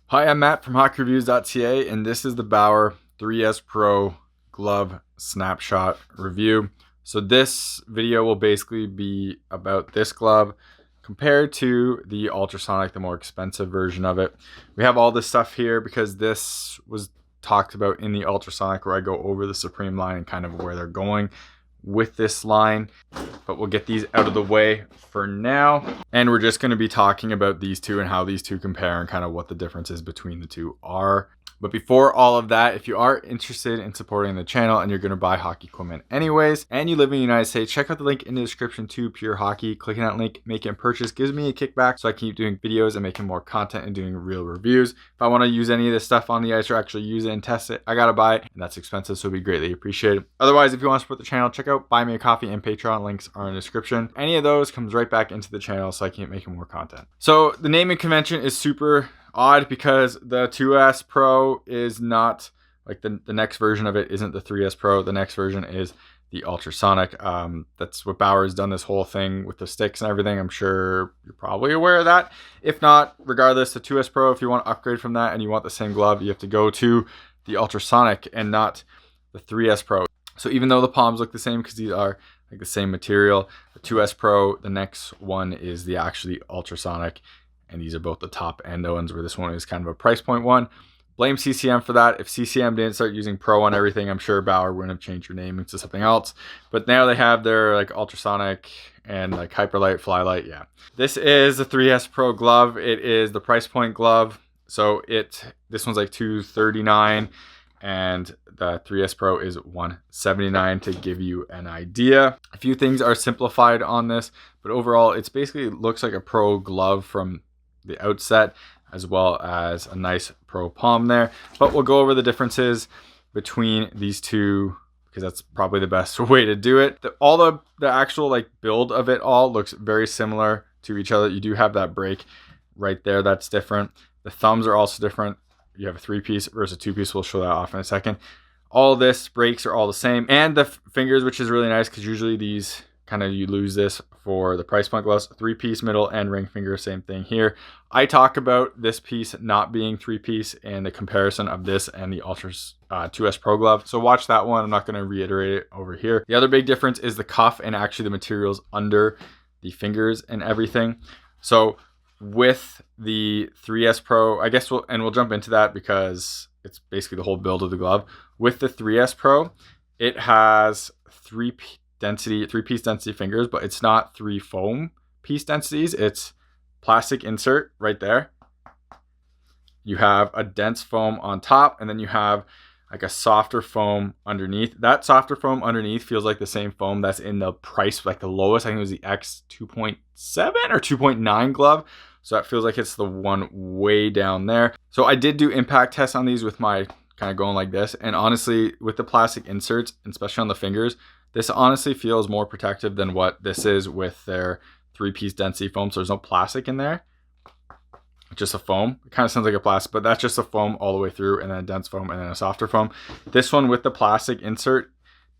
Hi, I'm Matt from hockeyreviews.ca, and this is the Bauer 3S Pro glove snapshot review. So this video will basically be about this glove compared to the Ultrasonic, the more expensive version of it. We have all this stuff here because this was talked about in the Ultrasonic, where I go over the Supreme line and kind of where they're going with this line, but we'll get these out of the way for now. And we're just going to be talking about these two and how these two compare and kind of what the differences between the two are. But before all of that, if you are interested in supporting the channel and you're going to buy hockey equipment anyways, and you live in the United States, check out the link in the description to Pure Hockey. Clicking that link, making a purchase gives me a kickback, so I keep doing videos and making more content and doing real reviews. If I want to use any of this stuff on the ice or actually use it and test it, I got to buy it, and that's expensive, so it'd be greatly appreciated. Otherwise, if you want to support the channel, check out Buy Me a Coffee and Patreon. Links are in the description. Any of those comes right back into the channel, so I keep making more content. So the naming convention is super odd because the 2S Pro is not like the next version of it isn't the 3S Pro. The next version is the Ultrasonic. That's what Bauer has done, this whole thing with the sticks and everything. I'm sure you're probably aware of that. If not, regardless, the 2S Pro, if you want to upgrade from that and you want the same glove, you have to go to the Ultrasonic and not the 3S Pro. So even though the palms look the same because these are like the same material, the 2S Pro, the next one is the actually Ultrasonic. And these are both the top end ones, where this one is kind of a price point one. Blame CCM for that. If CCM didn't start using Pro on everything, I'm sure Bauer wouldn't have changed their naming to something else. But now they have their like Ultrasonic and like Hyperlight, Flylight. Yeah. This is the 3S Pro glove. It is the price point glove. So this one's like $239 and the 3S Pro is $179, to give you an idea. A few things are simplified on this, but overall it's basically looks like a Pro glove from the outset, as well as a nice Pro palm there. But we'll go over the differences between these two because that's probably the best way to do it. All the actual like build of it all looks very similar to each other. You do have that break right there, that's different. The thumbs are also different. You have a 3-piece versus a 2-piece. We'll show that off in a second. All this breaks are all the same, and the fingers, which is really nice because usually these kind of, you lose this for the price point gloves. 3-piece middle and ring finger, same thing here. I talk about this piece not being 3-piece in the comparison of this and the Ultra 2S Pro glove, so watch that one. I'm not going to reiterate it over here. The other big difference is the cuff and actually the materials under the fingers and everything. So with the 3S Pro, I guess we'll jump into that because it's basically the whole build of the glove. With the 3S Pro, it has 3-piece density fingers, but it's not 3 foam piece densities. It's plastic insert right there. You have a dense foam on top, and then you have like a softer foam underneath. That softer foam underneath feels like the same foam that's in the price, like the lowest. I think it was the X 2.7 or 2.9 glove. So that feels like it's the one way down there. So I did do impact tests on these with my kind of going like this. And honestly, with the plastic inserts, especially on the fingers, this honestly feels more protective than what this is with their 3-piece density foam. So there's no plastic in there, just a foam. It kind of sounds like a plastic, but that's just a foam all the way through, and then a dense foam and then a softer foam. This one with the plastic insert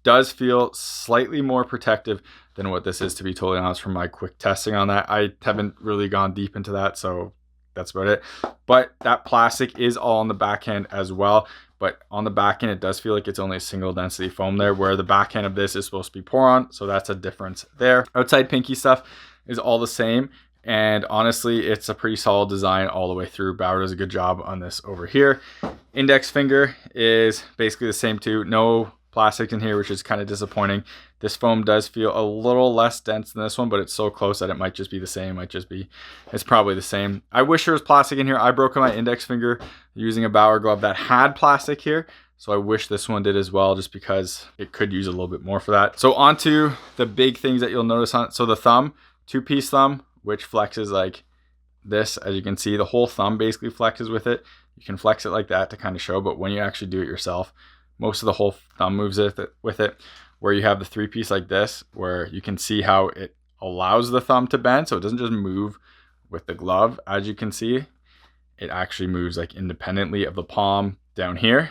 does feel slightly more protective than what this is, to be totally honest, from my quick testing on that. I haven't really gone deep into that, so that's about it. But that plastic is all on the back end as well. But on the back end, it does feel like it's only a single density foam there, where the back end of this is supposed to be pour-on. So that's a difference there. Outside pinky stuff is all the same. And honestly, it's a pretty solid design all the way through. Bauer does a good job on this over here. Index finger is basically the same too. No plastic in here, which is kind of disappointing. This foam does feel a little less dense than this one, but it's so close that it might just be the same. It's probably the same. I wish there was plastic in here. I broke my index finger using a Bauer glove that had plastic here, so I wish this one did as well, just because it could use a little bit more for that. So onto the big things that you'll notice on. So the thumb, 2-piece thumb, which flexes like this. As you can see, the whole thumb basically flexes with it. You can flex it like that to kind of show, but when you actually do it yourself, most of the whole thumb moves with it, where you have the 3-piece like this, where you can see how it allows the thumb to bend, so it doesn't just move with the glove. As you can see, it actually moves like independently of the palm down here,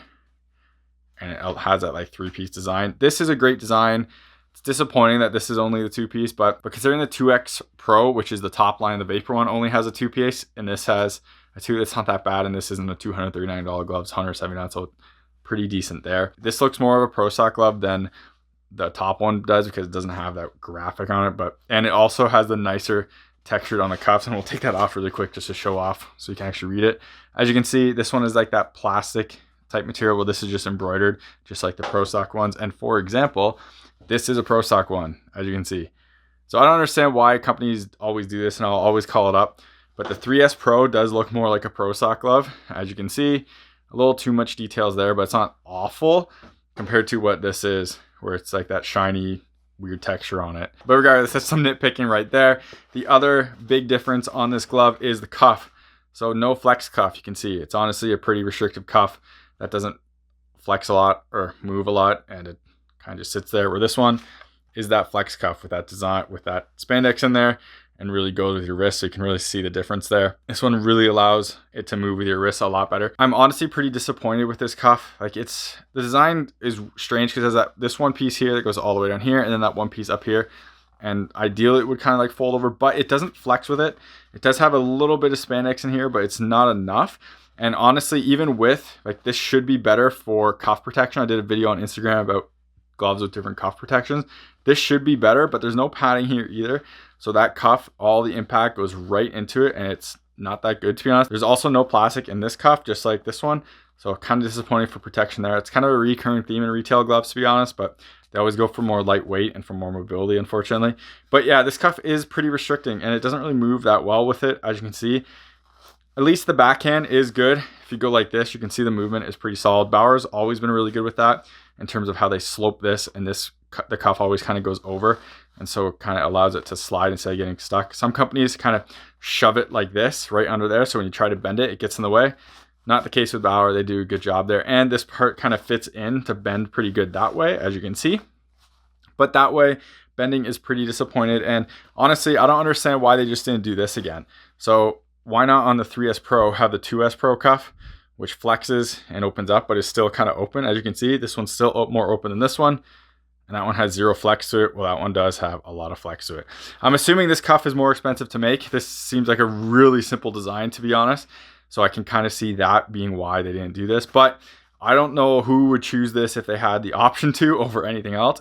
and it has that like 3-piece design. This is a great design. It's disappointing that this is only the 2-piece, but considering the 2X Pro, which is the top line, the Vapor one, only has a 2-piece, and this has It's not that bad, and this isn't a $239 glove, it's $179, so pretty decent there. This looks more of a Pro Stock glove than the top one does because it doesn't have that graphic on it, and it also has the nicer textured on the cuffs, and we'll take that off really quick just to show off so you can actually read it. As you can see, this one is like that plastic type material, well, this is just embroidered just like the Pro Stock ones. And for example, this is a Pro Stock one, as you can see. So I don't understand why companies always do this, and I'll always call it up, but the 3S Pro does look more like a Pro Stock glove. As you can see, a little too much details there, but it's not awful compared to what this is, where it's like that shiny weird texture on it. But regardless, that's some nitpicking right there. The other big difference on this glove is the cuff. So no flex cuff. You can see it's honestly a pretty restrictive cuff that doesn't flex a lot or move a lot, and it kind of just sits there, where this one is that flex cuff with that design, with that spandex in there, and really goes with your wrist, so you can really see the difference there. This one really allows it to move with your wrist a lot better. I'm honestly pretty disappointed with this cuff. Like, the design is strange because it has this one piece here that goes all the way down here, and then that one piece up here. And ideally it would kind of like fold over, but it doesn't flex with it. It does have a little bit of spandex in here, but it's not enough. And honestly, even with, like, this should be better for cuff protection. I did a video on Instagram about gloves with different cuff protections. This should be better, but there's no padding here either. So that cuff, all the impact goes right into it, and it's not that good, to be honest. There's also no plastic in this cuff, just like this one. So kind of disappointing for protection there. It's kind of a recurring theme in retail gloves, to be honest, but they always go for more lightweight and for more mobility, unfortunately. But yeah, this cuff is pretty restricting, and it doesn't really move that well with it, as you can see. At least the backhand is good. If you go like this, you can see the movement is pretty solid. Bauer's always been really good with that in terms of how they slope this, and the cuff always kind of goes over, and so it kind of allows it to slide instead of getting stuck. Some companies kind of shove it like this right under there, so when you try to bend it, it gets in the way. Not the case with Bauer. They do a good job there, and this part kind of fits in to bend pretty good that way, as you can see. But that way, bending is pretty disappointed, and honestly, I don't understand why they just didn't do this again. So why not on the 3S Pro have the 2S Pro cuff, which flexes and opens up, but is still kind of open. As you can see, this one's still more open than this one, and that one has zero flex to it. Well, that one does have a lot of flex to it. I'm assuming this cuff is more expensive to make. This seems like a really simple design, to be honest. So I can kind of see that being why they didn't do this, but I don't know who would choose this if they had the option to over anything else.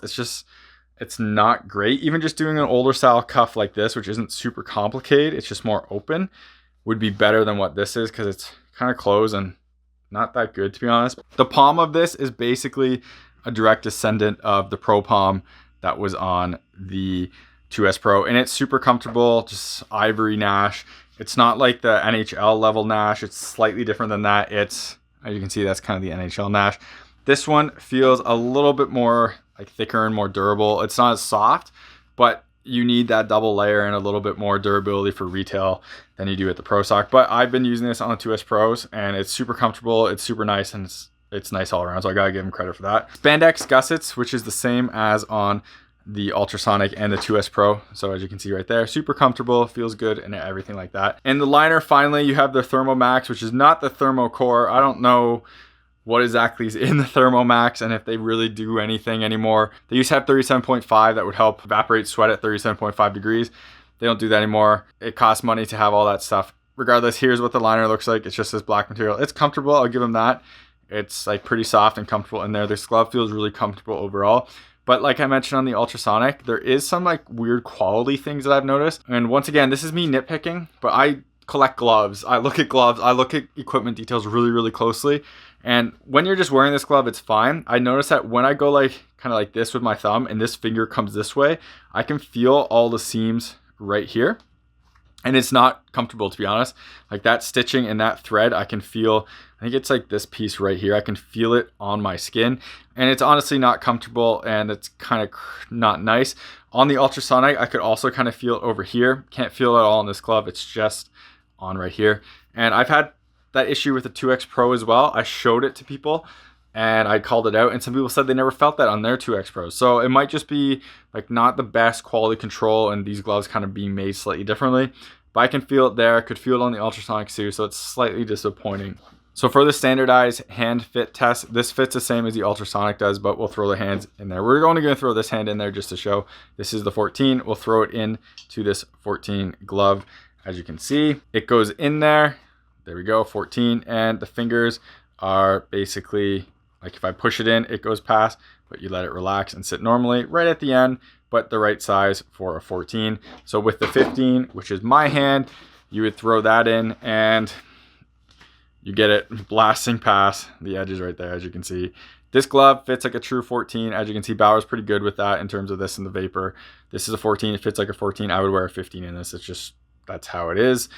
It's not great. Even just doing an older style cuff like this, which isn't super complicated, it's just more open, would be better than what this is, because it's kind of closed and not that good, to be honest. The palm of this is basically a direct descendant of the Pro Palm that was on the 2S Pro, and it's super comfortable, just ivory Nash. It's not like the NHL level Nash. It's slightly different than that. It's, as you can see, that's kind of the NHL Nash. This one feels a little bit more like thicker and more durable. It's not as soft, but you need that double layer and a little bit more durability for retail than you do at the Pro Stock. But I've been using this on the 2S Pros, and it's super comfortable. It's super nice, and it's nice all around. So I gotta give them credit for that. Spandex Gussets, which is the same as on the Ultrasonic and the 2S Pro. So as you can see right there, super comfortable, feels good, and everything like that. And the liner, finally, you have the Thermo Max, which is not the Thermo Core. I don't know what exactly is in the Thermo Max and if they really do anything anymore. They used to have 37.5 that would help evaporate sweat at 37.5 degrees. They don't do that anymore. It costs money to have all that stuff. Regardless, here's what the liner looks like. It's just this black material. It's comfortable, I'll give them that. It's like pretty soft and comfortable in there. This glove feels really comfortable overall. But like I mentioned on the Ultrasonic, there is some like weird quality things that I've noticed. And once again, this is me nitpicking, but I collect gloves. I look at gloves. I look at equipment details really, really closely. And when you're just wearing this glove, it's fine. I notice that when I go like kind of like this with my thumb and this finger comes this way, I can feel all the seams right here. And it's not comfortable, to be honest. Like that stitching and that thread, I can feel, I think it's like this piece right here. I can feel it on my skin, and it's honestly not comfortable, and it's kind of not nice. On the Ultrasonic, I could also kind of feel it over here. Can't feel it all in this glove. It's just on right here. And I've had that issue with the 2X Pro as well. I showed it to people and I called it out, and some people said they never felt that on their 2X Pros. So it might just be like not the best quality control, and these gloves kind of being made slightly differently. But I can feel it there. I could feel it on the Ultrasonic too, so it's slightly disappointing. So for the standardized hand fit test, this fits the same as the Ultrasonic does, but we'll throw the hands in there. We're only going to throw this hand in there just to show. This is the 14. We'll throw it in to this 14 glove. As you can see, it goes in there. there we go, 14. And the fingers are basically like if I push it in, it goes past, but you let it relax and sit normally right at the end, but the right size for a 14. So with the 15, which is my hand, you would throw that in and you get it blasting past the edges right there, as you can see. This glove fits like a true 14. As you can see, Bauer's pretty good with that in terms of this and the vapor. This is a 14, it fits like a 14. I would wear a 15 in this. It's just, that's how it is.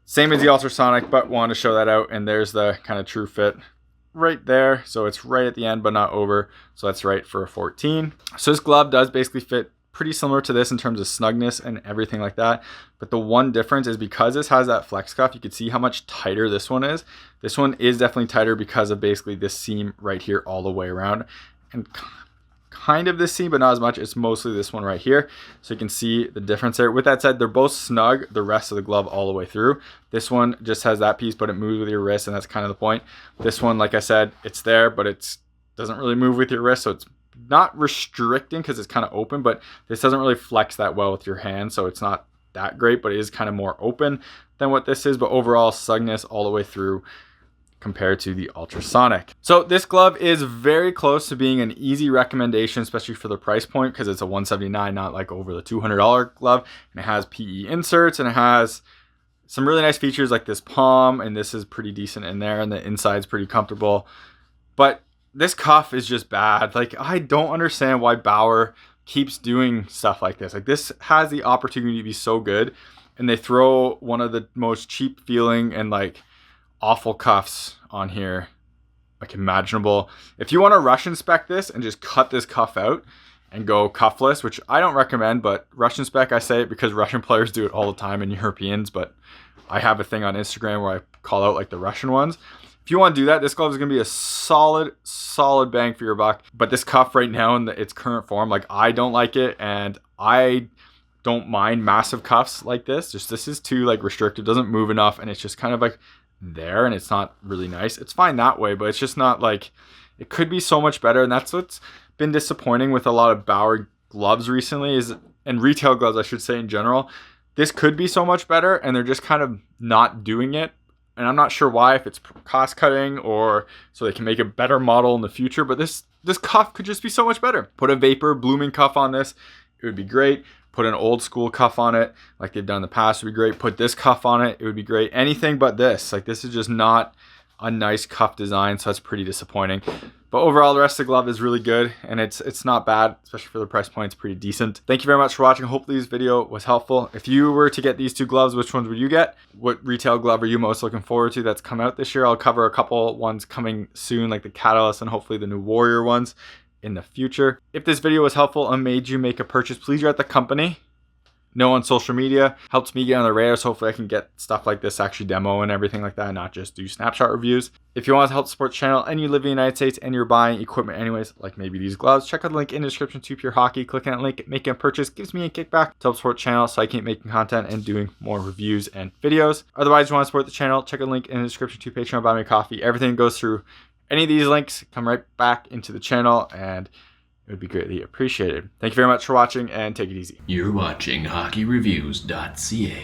Same as the ultrasonic, but wanted to show that out. And there's the kind of true fit right there. So it's right at the end, but not over. So that's right for a 14. So this glove does basically fit pretty similar to this in terms of snugness and everything like that. But the one difference is because this has that flex cuff, you can see how much tighter this one is. This one is definitely tighter because of basically this seam right here all the way around. And kind of this seam, but not as much. It's mostly this one right here. So you can see the difference there. With that said, they're both snug the rest of the glove all the way through. This one just has that piece, but it moves with your wrist, and that's kind of the point. This one, like I said, it's there, but it doesn't really move with your wrist, so it's not restricting because it's kind of open, but this doesn't really flex that well with your hand, so it's not that great, but it is kind of more open than what this is. But overall, snugness all the way through compared to the ultrasonic. So this glove is very close to being an easy recommendation, especially for the price point, because it's a $179, not like over the $200 glove. And it has PE inserts, and it has some really nice features like this palm, and this is pretty decent in there, and the inside's pretty comfortable. But this cuff is just bad. Like, I don't understand why Bauer keeps doing stuff like this. Like, this has the opportunity to be so good, and they throw one of the most cheap feeling and like awful cuffs on here like imaginable. If you want to Russian spec this and just cut this cuff out and go cuffless, which I don't recommend, but Russian spec, I say it because Russian players do it all the time, and Europeans, but I have a thing on Instagram where I call out like the Russian ones. If you want to do that, this glove is going to be a solid bang for your buck. But this cuff right now in its current form, like, I don't like it, and I don't mind massive cuffs like this. Just this is too like restrictive, doesn't move enough, and it's just kind of like there, and it's not really nice. It's fine that way, but it's just not like, it could be so much better. And that's what's been disappointing with a lot of Bauer gloves recently, is, and retail gloves I should say in general. This could be so much better, and they're just kind of not doing it. And I'm not sure why, if it's cost cutting or so they can make a better model in the future, but this cuff could just be so much better. Put a vapor blooming cuff on this, it would be great. Put an old school cuff on it like they've done in the past would be great. Put this cuff on it, it would be great. Anything but this. Like, this is just not a nice cuff design, so that's pretty disappointing. But overall, the rest of the glove is really good, and it's not bad, especially for the price point. It's pretty decent. Thank you very much for watching. Hopefully this video was helpful. If you were to get these two gloves, which ones would you get? What retail glove are you most looking forward to that's come out this year? I'll cover a couple ones coming soon, like the Catalyst and hopefully the new Warrior ones in the future. If this video was helpful and made you make a purchase, please write the company know on social media. Helps me get on the radar, so hopefully I can get stuff like this actually demo and everything like that, and not just do snapshot reviews. If you want to help support the channel and you live in the United States and you're buying equipment anyways, like maybe these gloves, check out the link in the description to Pure Hockey. Clicking that link, making a purchase gives me a kickback to help support the channel, so I keep making content and doing more reviews and videos. Otherwise, you want to support the channel, check out the link in the description to Patreon, buy me a coffee. Everything goes through any of these links, come right back into the channel, and it would be greatly appreciated. Thank you very much for watching, and take it easy. You're watching HockeyReviews.ca.